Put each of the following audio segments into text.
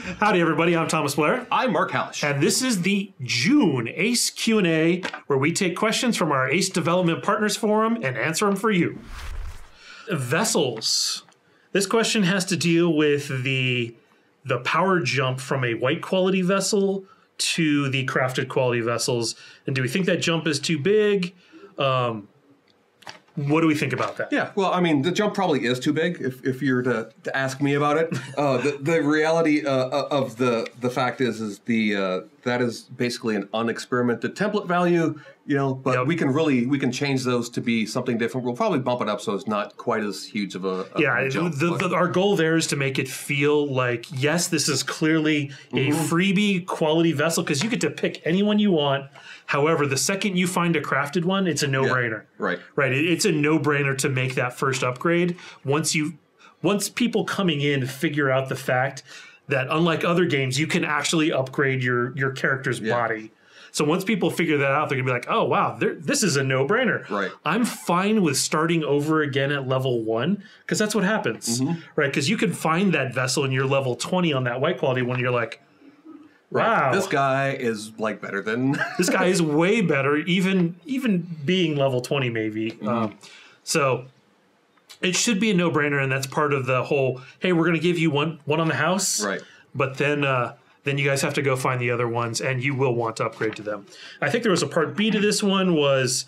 Howdy, everybody. I'm Thomas Blair. I'm Mark Halash. And this is the June ACE Q&A, where we take questions from our ACE Development Partners Forum and answer them for you. Vessels. This question has to deal with the power jump from a white quality vessel to the crafted quality vessels. And do we think that jump is too big? What do we think about that? Yeah, well, I mean, the jump probably is too big if you're to ask me about it. The reality of the fact is that is basically an unexperimented template value, but we can change those to be something different. We'll probably bump it up so it's not quite as huge of a jump. Our goal there is to make it feel like, yes, this is clearly a freebie quality vessel because you get to pick anyone you want. However, the second you find a crafted one, it's a no-brainer. Yeah, right. It's a no-brainer to make that first upgrade. Once people coming in figure out the fact that unlike other games, you can actually upgrade your character's body. So once people figure that out, they're gonna be like, "Oh wow, this is a no-brainer." Right. I'm fine with starting over again at level 1 because that's what happens, right? Because you can find that vessel and you're level 20 on that white quality when you're like, wow, this guy is like better than this guy is way better, even being level 20 maybe. So it should be a no-brainer, and that's part of the whole. Hey, we're going to give you one on the house, right? But then you guys have to go find the other ones, and you will want to upgrade to them. I think there was a part B to this one was,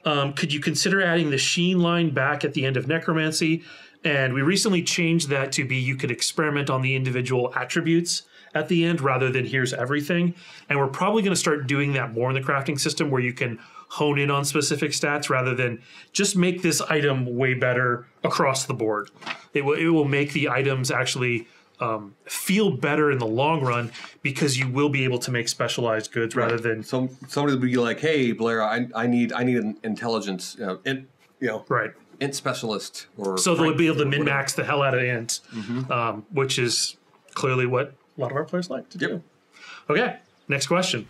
could you consider adding the Sheen line back at the end of Necromancy? And we recently changed that to be you could experiment on the individual attributes at the end rather than here's everything. And we're probably going to start doing that more in the crafting system where you can hone in on specific stats rather than just make this item way better across the board. It will make the items actually feel better in the long run because you will be able to make specialized goods rather than somebody will be like, "Hey, Blair, I need an intelligence, int specialist." Or so they'll be able to min-max the hell out of int, which is clearly what a lot of our players like to do. Okay, next question.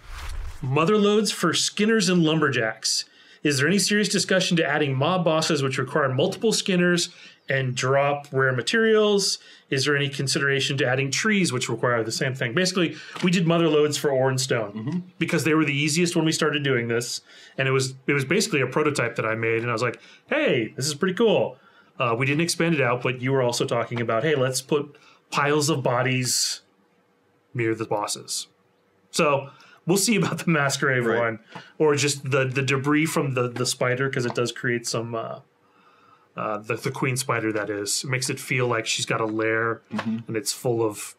Motherlodes for skinners and lumberjacks. Is there any serious discussion to adding mob bosses which require multiple skinners and drop rare materials? Is there any consideration to adding trees which require the same thing? Basically, we did Motherlodes for ore and stone because they were the easiest when we started doing this. And it was basically a prototype that I made. And I was like, hey, this is pretty cool. We didn't expand it out, but you were also talking about, hey, let's put piles of bodies near the bosses. So we'll see about the Masquerade one, or just the debris from the spider, because it does create some the queen spider. That is, it makes it feel like she's got a lair and it's full of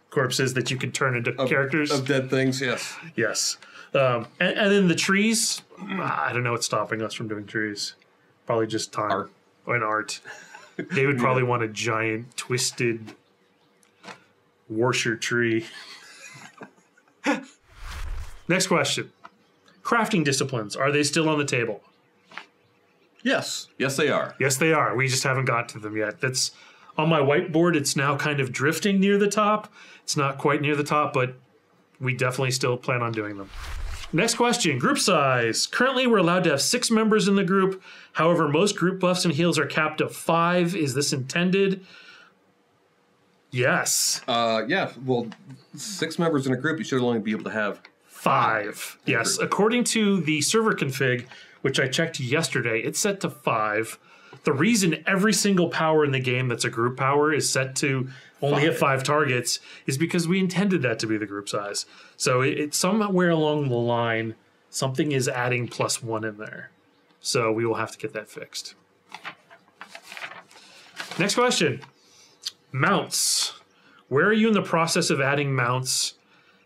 corpses that you can turn into characters of dead things. Yes. And then the trees. I don't know what's stopping us from doing trees. Probably just time and art. They would probably want a giant twisted Warsher tree. Next question. Crafting disciplines, are they still on the table? Yes, they are. Yes, they are. We just haven't got to them yet. That's on my whiteboard. It's now kind of drifting near the top. It's not quite near the top, but we definitely still plan on doing them. Next question, group size. Currently, we're allowed to have 6 members in the group. However, most group buffs and heals are capped at 5. Is this intended? Yes. Yeah. Well, 6 members in a group, you should only be able to have 5. Yes. According to the server config, which I checked yesterday, it's set to 5. The reason every single power in the game that's a group power is set to only hit 5 targets is because we intended that to be the group size. So it's somewhere along the line, something is adding +1 in there. So we will have to get that fixed. Next question. Mounts. Where are you in the process of adding mounts?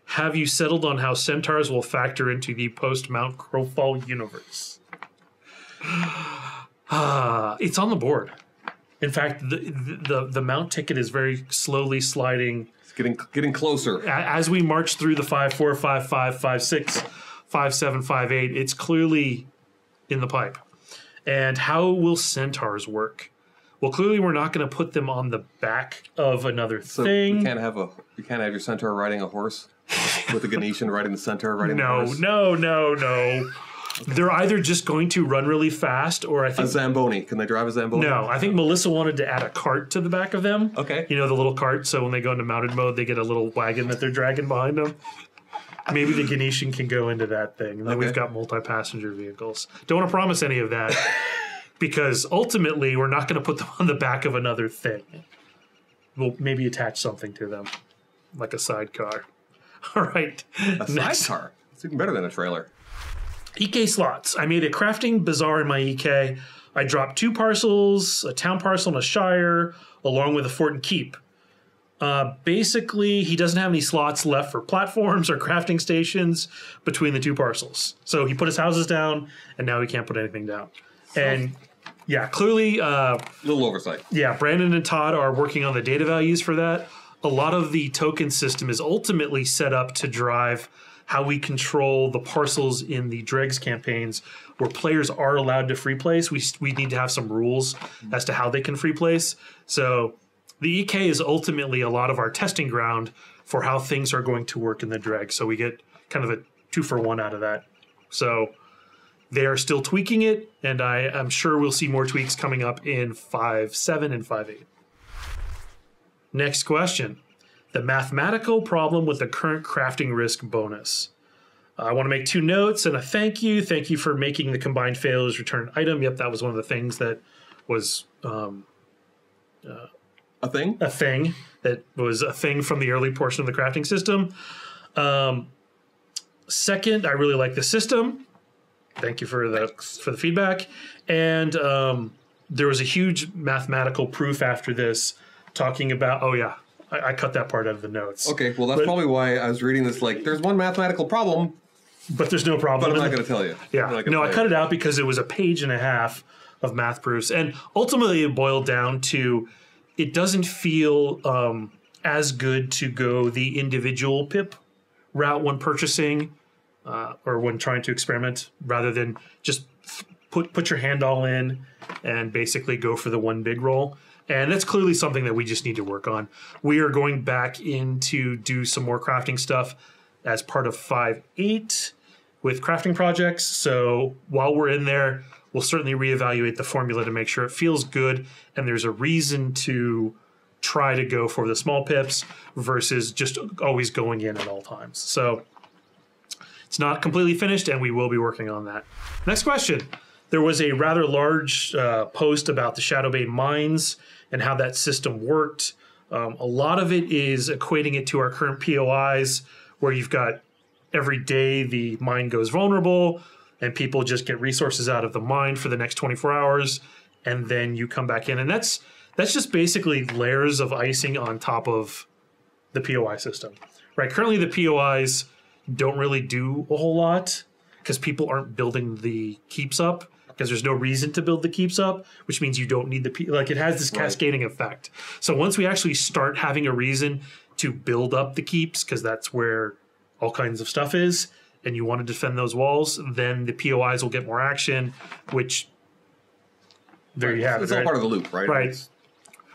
Have you settled on how centaurs will factor into the post-Mount Crowfall universe? It's on the board. In fact, the mount ticket is very slowly sliding. It's getting closer. As we march through the 5-4, 5-5, 5-6, 5-7, 5-8, it's clearly in the pipe. And how will centaurs work? Well, clearly we're not going to put them on the back of another thing. You can't have your centaur riding a horse with a Ganetian riding the centaur riding the horse. No. They're either just going to run really fast, or I think a Zamboni. Can they drive a Zamboni? No, I think Melissa wanted to add a cart to the back of them. Okay. You know, the little cart, so when they go into mounted mode, they get a little wagon that they're dragging behind them. Maybe the Ganeshan can go into that thing. And then we've got multi-passenger vehicles. Don't want to promise any of that because ultimately we're not going to put them on the back of another thing. We'll maybe attach something to them, like a sidecar. All right. A sidecar? It's even better than a trailer. EK slots. I made a crafting bazaar in my EK. I dropped 2 parcels, a town parcel and a shire, along with a fort and keep. Basically, he doesn't have any slots left for platforms or crafting stations between the 2 parcels. So he put his houses down, and now he can't put anything down. And yeah, clearly... little oversight. Yeah, Brandon and Todd are working on the data values for that. A lot of the token system is ultimately set up to drive how we control the parcels in the Dregs campaigns, where players are allowed to free place. We need to have some rules as to how they can free place. So the EK is ultimately a lot of our testing ground for how things are going to work in the Dregs. So we get kind of a 2-for-1 out of that. So they are still tweaking it, and I'm sure we'll see more tweaks coming up in 5.7 and 5.8. Next question. The mathematical problem with the current crafting risk bonus. I want to make 2 notes and a thank you. Thank you for making the combined failures return item. Yep, that was one of the things that was... a thing? A thing. That was a thing from the early portion of the crafting system. Second, I really like the system. Thank you for the feedback. And there was a huge mathematical proof after this talking about... Oh, yeah. I cut that part out of the notes. Okay, well, that's probably why I was reading this like, there's one mathematical problem. But there's no problem. But I'm not going to tell you. Yeah. No, I cut it out because it was a page and a half of math proofs. And ultimately it boiled down to it doesn't feel as good to go the individual pip route when purchasing or when trying to experiment rather than just put your hand all in and basically go for the one big roll. And that's clearly something that we just need to work on. We are going back in to do some more crafting stuff as part of 5.8 with crafting projects. So while we're in there, we'll certainly reevaluate the formula to make sure it feels good and there's a reason to try to go for the small pips versus just always going in at all times. So it's not completely finished and we will be working on that. Next question. There was a rather large post about the Shadow Bay mines and how that system worked. A lot of it is equating it to our current POIs, where you've got every day the mine goes vulnerable and people just get resources out of the mine for the next 24 hours, and then you come back in. And that's just basically layers of icing on top of the POI system. Right? Currently the POIs don't really do a whole lot because people aren't building the keeps up. Because there's no reason to build the keeps up, which means you don't need the... Like, it has this cascading effect. So once we actually start having a reason to build up the keeps, because that's where all kinds of stuff is, and you want to defend those walls, then the POIs will get more action, which... There you have it, It's all part of the loop, right? Right.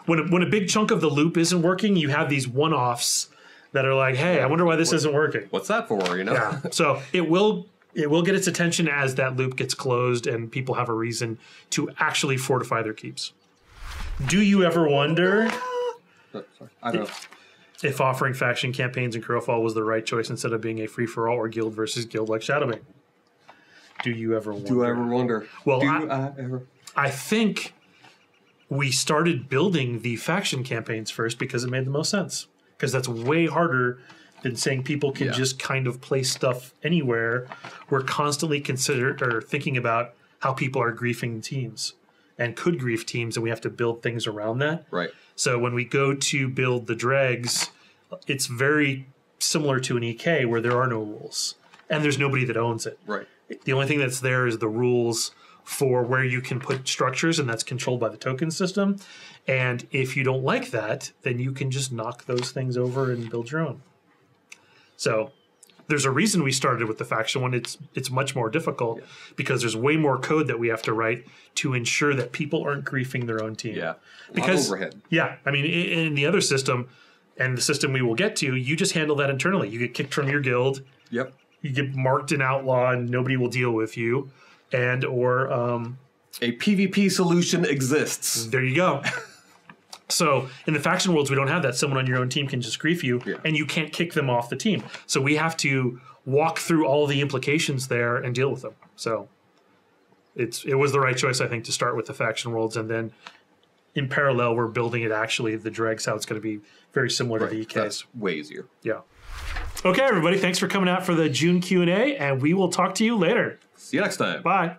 When a big chunk of the loop isn't working, you have these one-offs that are like, hey, I wonder why this isn't working. What's that for, you know? Yeah. So it will get its attention as that loop gets closed and people have a reason to actually fortify their keeps. Do you ever wonder I don't know. if offering faction campaigns in Crowfall was the right choice instead of being a free-for-all or guild versus guild like Shadowbane? Do you ever wonder? Do I ever wonder? Well, ever? I think we started building the faction campaigns first because it made the most sense. Because that's way harder than saying people can just kind of place stuff anywhere. We're constantly thinking about how people are griefing teams and could grief teams, and we have to build things around that. Right. So when we go to build the dregs, it's very similar to an EK where there are no rules and there's nobody that owns it. Right. The only thing that's there is the rules for where you can put structures, and that's controlled by the token system. And if you don't like that, then you can just knock those things over and build your own. So there's a reason we started with the faction one. It's much more difficult because there's way more code that we have to write to ensure that people aren't griefing their own team. Yeah, because overhead. Yeah, I mean, in the other system and the system we will get to, you just handle that internally. You get kicked from your guild. Yep. you get marked an outlaw and nobody will deal with you, and or a PvP solution exists. There you go. So in the faction worlds, we don't have that. Someone on your own team can just grief you, and you can't kick them off the team. So we have to walk through all the implications there and deal with them. So it was the right choice, I think, to start with the faction worlds, and then in parallel, we're building it actually the dregs how it's going to be very similar to the EKs. That's way easier. Yeah. Okay, everybody, thanks for coming out for the June Q&A, and we will talk to you later. See you next time. Bye.